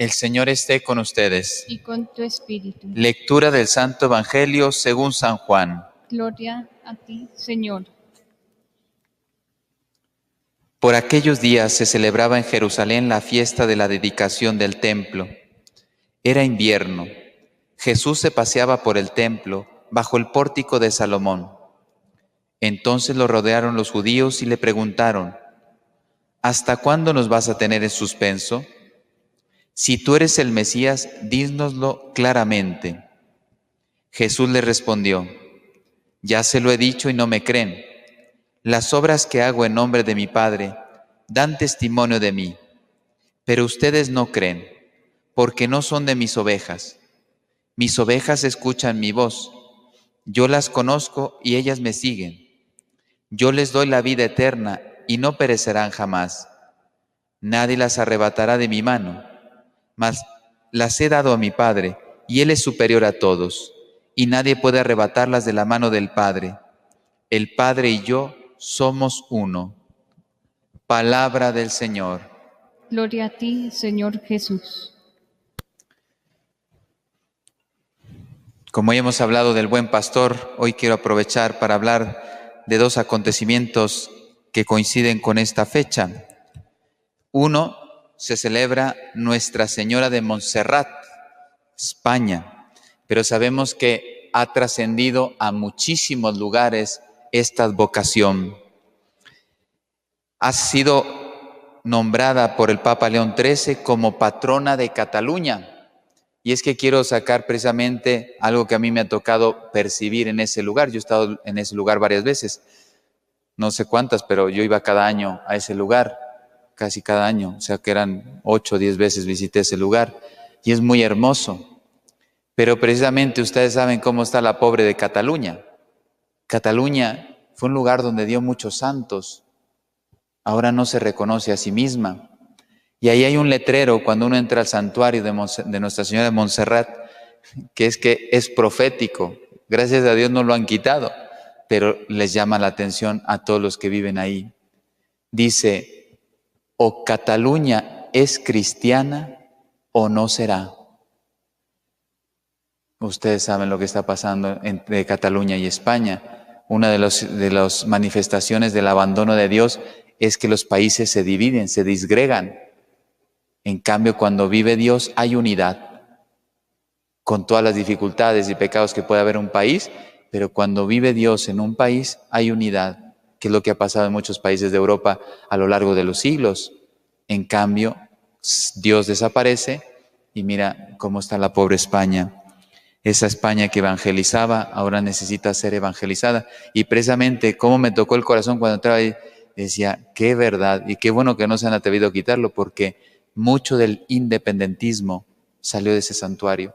El Señor esté con ustedes. Y con tu espíritu. Lectura del Santo Evangelio según San Juan. Gloria a ti, Señor. Por aquellos días se celebraba en Jerusalén la fiesta de la dedicación del templo. Era invierno. Jesús se paseaba por el templo bajo el pórtico de Salomón. Entonces lo rodearon los judíos y le preguntaron: ¿hasta cuándo nos vas a tener en suspenso? Si tú eres el Mesías, dínoslo claramente. Jesús les respondió: ya se lo he dicho y no me creen. Las obras que hago en nombre de mi Padre dan testimonio de mí, pero ustedes no creen, porque no son de mis ovejas. Mis ovejas escuchan mi voz. Yo las conozco y ellas me siguen. Yo les doy la vida eterna y no perecerán jamás. Nadie las arrebatará de mi mano, mas las he dado a mi Padre, y Él es superior a todos, y nadie puede arrebatarlas de la mano del Padre. El Padre y yo somos uno. Palabra del Señor. Gloria a ti, Señor Jesús. Como ya hemos hablado del buen pastor, hoy quiero aprovechar para hablar de dos acontecimientos que coinciden con esta fecha. Uno, se celebra Nuestra Señora de Montserrat, España, pero sabemos que ha trascendido a muchísimos lugares esta advocación. Ha sido nombrada por el Papa León XIII como patrona de Cataluña. Y es que quiero sacar precisamente algo que a mí me ha tocado percibir en ese lugar. Yo he estado en ese lugar varias veces, no sé cuántas, pero yo iba cada año a ese lugar, casi cada año, o sea que eran 8 o 10 veces visité ese lugar, y es muy hermoso. Pero precisamente ustedes saben cómo está la pobre de Cataluña. Cataluña fue un lugar donde dio muchos santos, ahora no se reconoce a sí misma. Y ahí hay un letrero cuando uno entra al santuario de Nuestra Señora de Montserrat, que es profético. Gracias a Dios no lo han quitado, pero les llama la atención a todos los que viven ahí. Dice: o Cataluña es cristiana o no será. Ustedes saben lo que está pasando entre Cataluña y España. Una de las manifestaciones del abandono de Dios es que los países se dividen, se disgregan. En cambio, cuando vive Dios hay unidad, con todas las dificultades y pecados que puede haber en un país, pero cuando vive Dios en un país hay unidad, que es lo que ha pasado en muchos países de Europa a lo largo de los siglos. En cambio, Dios desaparece y mira cómo está la pobre España. Esa España que evangelizaba ahora necesita ser evangelizada. Y precisamente cómo me tocó el corazón cuando entraba ahí, decía, qué verdad, y qué bueno que no se han atrevido a quitarlo, porque mucho del independentismo salió de ese santuario,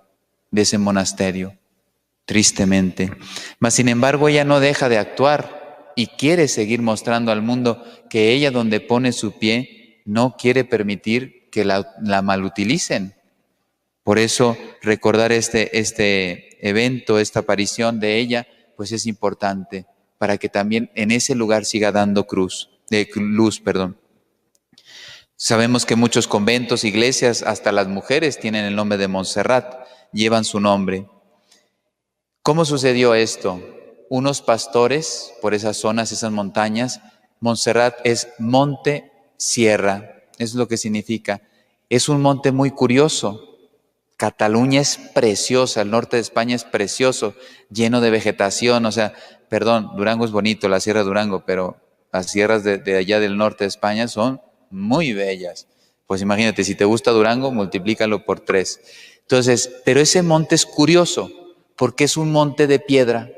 de ese monasterio, tristemente. Mas sin embargo ella no deja de actuar y quiere seguir mostrando al mundo que ella, donde pone su pie, no quiere permitir que la malutilicen. Por eso recordar este evento, esta aparición de ella, pues es importante para que también en ese lugar siga dando luz. Sabemos que muchos conventos, iglesias, hasta las mujeres tienen el nombre de Montserrat, llevan su nombre. ¿Cómo sucedió esto? Unos pastores por esas zonas, esas montañas, Montserrat es monte sierra, es lo que significa. Es un monte muy curioso. Cataluña es preciosa, el norte de España es precioso, lleno de vegetación, Durango es bonito, la Sierra de Durango, pero las sierras de allá del norte de España son muy bellas. Pues imagínate, si te gusta Durango, multiplícalo por 3. Entonces, pero ese monte es curioso, porque es un monte de piedra.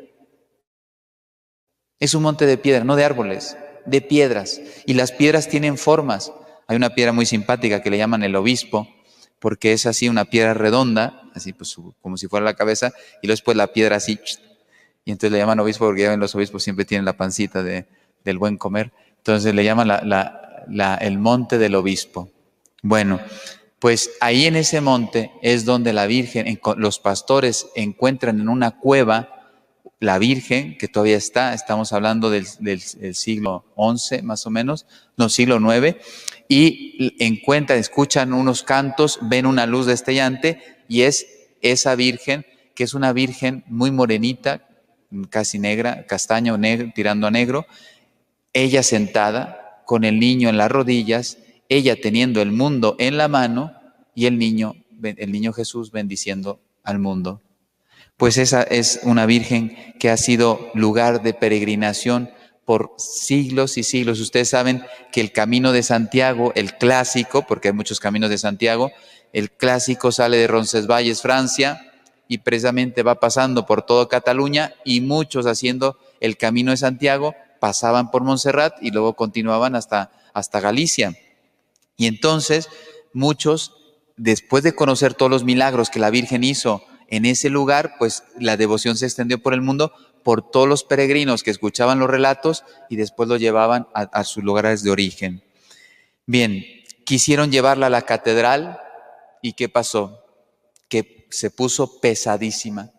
Es un monte de piedra, no de árboles, de piedras. Y las piedras tienen formas. Hay una piedra muy simpática que le llaman el obispo, porque es así una piedra redonda, así pues como si fuera la cabeza, y luego después la piedra así, y entonces le llaman obispo porque ya ven, los obispos siempre tienen la pancita del buen comer, entonces le llaman el monte del obispo. Bueno, pues ahí en ese monte es donde la Virgen, los pastores encuentran en una cueva la Virgen, que todavía estamos hablando del siglo XI más o menos, no, siglo IX, y escuchan unos cantos, ven una luz destellante y es esa Virgen, que es una Virgen muy morenita, casi negra, castaña o negro, tirando a negro, ella sentada con el niño en las rodillas, ella teniendo el mundo en la mano y el niño Jesús bendiciendo al mundo. Pues esa es una Virgen que ha sido lugar de peregrinación por siglos y siglos. Ustedes saben que el Camino de Santiago, el clásico, porque hay muchos caminos de Santiago, el clásico sale de Roncesvalles, Francia, y precisamente va pasando por toda Cataluña, y muchos haciendo el Camino de Santiago pasaban por Montserrat y luego continuaban hasta Galicia. Y entonces muchos, después de conocer todos los milagros que la Virgen hizo en ese lugar, pues la devoción se extendió por el mundo, por todos los peregrinos que escuchaban los relatos y después lo llevaban a sus lugares de origen. Bien, quisieron llevarla a la catedral y ¿qué pasó? Que se puso pesadísima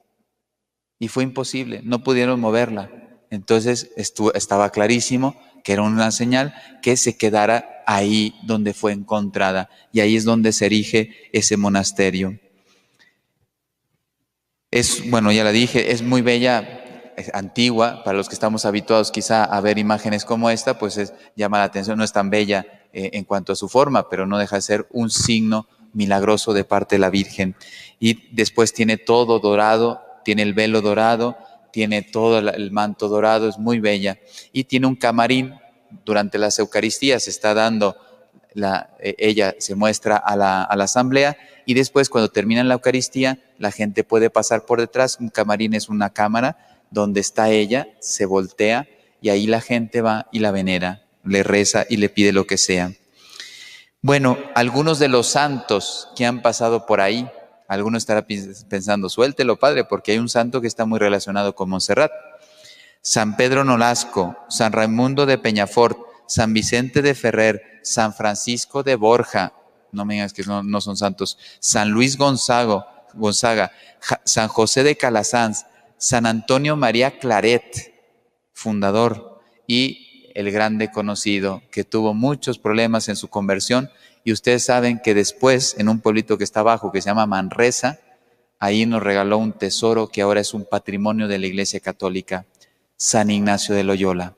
y fue imposible, no pudieron moverla. Entonces estaba clarísimo que era una señal que se quedara ahí donde fue encontrada, y ahí es donde se erige ese monasterio. Bueno, ya la dije, es muy bella, es antigua, para los que estamos habituados quizá a ver imágenes como esta, pues llama la atención, no es tan bella en cuanto a su forma, pero no deja de ser un signo milagroso de parte de la Virgen. Y después tiene todo dorado, tiene el velo dorado, tiene todo el manto dorado, es muy bella. Y tiene un camarín, durante las Eucaristías se está dando, ella se muestra a la asamblea, y después cuando termina la Eucaristía, la gente puede pasar por detrás. Un camarín es una cámara donde está ella, se voltea y ahí la gente va y la venera, le reza y le pide lo que sea. Bueno, algunos de los santos que han pasado por ahí, algunos estarán pensando, suéltelo, padre, porque hay un santo que está muy relacionado con Montserrat. San Pedro Nolasco, San Raimundo de Peñafort, San Vicente de Ferrer, San Francisco de Borja, no me digas que no son santos, San Luis Gonzaga, San José de Calasanz, San Antonio María Claret, fundador, y el grande conocido, que tuvo muchos problemas en su conversión, y ustedes saben que después, en un pueblito que está abajo, que se llama Manresa, ahí nos regaló un tesoro que ahora es un patrimonio de la Iglesia Católica, San Ignacio de Loyola.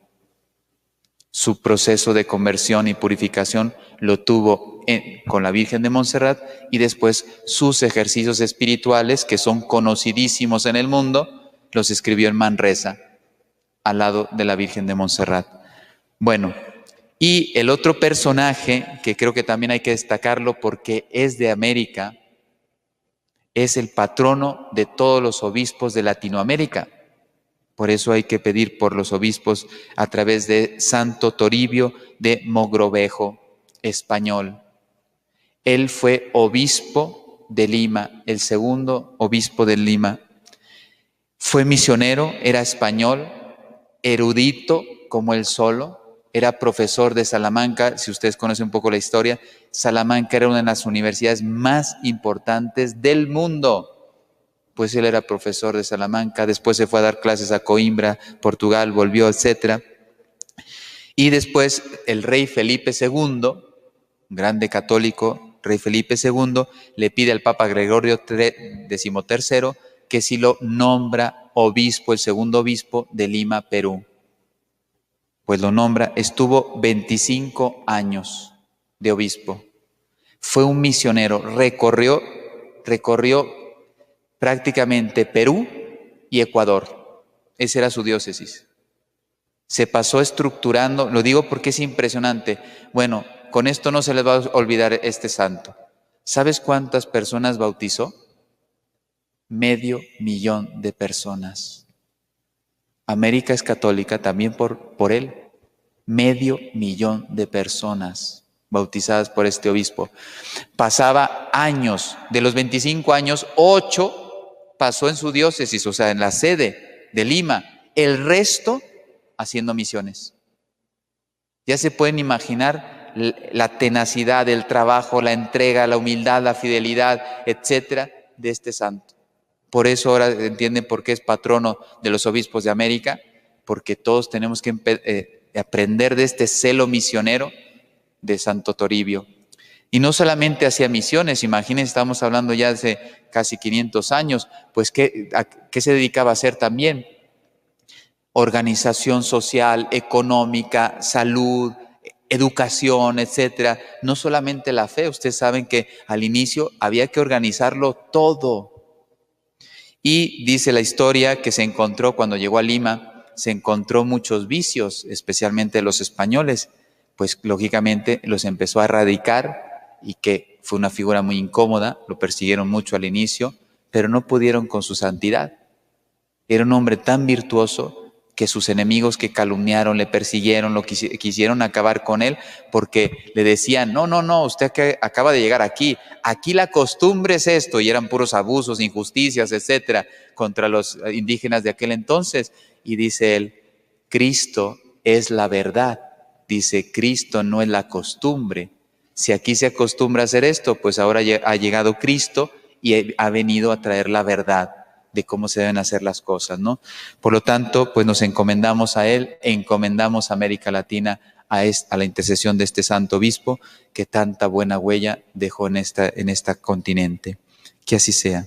Su proceso de conversión y purificación lo tuvo con la Virgen de Montserrat, y después sus ejercicios espirituales, que son conocidísimos en el mundo, los escribió en Manresa, al lado de la Virgen de Montserrat. Bueno, y el otro personaje que creo que también hay que destacarlo porque es de América, es el patrono de todos los obispos de Latinoamérica. Por eso hay que pedir por los obispos a través de Santo Toribio de Mogrovejo, español. Él fue obispo de Lima, el segundo obispo de Lima. Fue misionero, era español, erudito como él solo, era profesor de Salamanca. Si ustedes conocen un poco la historia, Salamanca era una de las universidades más importantes del mundo. Pues él era profesor de Salamanca, después se fue a dar clases a Coimbra, Portugal, volvió, etc. Y después el rey Felipe II, un grande católico, rey Felipe II, le pide al Papa Gregorio XIII que si lo nombra obispo, el segundo obispo de Lima, Perú. Pues lo nombra, estuvo 25 años de obispo. Fue un misionero, recorrió prácticamente Perú y Ecuador. Esa era su diócesis. Se pasó estructurando, lo digo porque es impresionante. Bueno, con esto no se les va a olvidar este santo. ¿Sabes cuántas personas bautizó? 500,000 de personas. América es católica también por él. 500,000 de personas bautizadas por este obispo. Pasaba años, de los 25 años, 8 pasó en su diócesis, o sea, en la sede de Lima. El resto haciendo misiones. Ya se pueden imaginar la tenacidad, el trabajo, la entrega, la humildad, la fidelidad, etcétera, de este santo. Por eso ahora entienden por qué es patrono de los obispos de América, porque todos tenemos que aprender de este celo misionero de Santo Toribio. Y no solamente hacía misiones, imagínense, estamos hablando ya de hace casi 500 años, pues ¿a qué se dedicaba a hacer también? Organización social, económica, salud, educación, etcétera. No solamente la fe, ustedes saben que al inicio había que organizarlo todo. Y dice la historia que se encontró cuando llegó a Lima, se encontró muchos vicios, especialmente los españoles, pues lógicamente los empezó a erradicar y que fue una figura muy incómoda, lo persiguieron mucho al inicio, pero no pudieron con su santidad. Era un hombre tan virtuoso que sus enemigos que calumniaron, le persiguieron, quisieron acabar con él porque le decían, no, usted acaba de llegar aquí la costumbre es esto, y eran puros abusos, injusticias, etcétera, contra los indígenas de aquel entonces. Y dice él, Cristo es la verdad. Dice, Cristo no es la costumbre. Si aquí se acostumbra a hacer esto, pues ahora ha llegado Cristo y ha venido a traer la verdad de cómo se deben hacer las cosas, ¿no? Por lo tanto, pues nos encomendamos a Él, encomendamos a América Latina a la intercesión de este santo obispo que tanta buena huella dejó en este continente. Que así sea.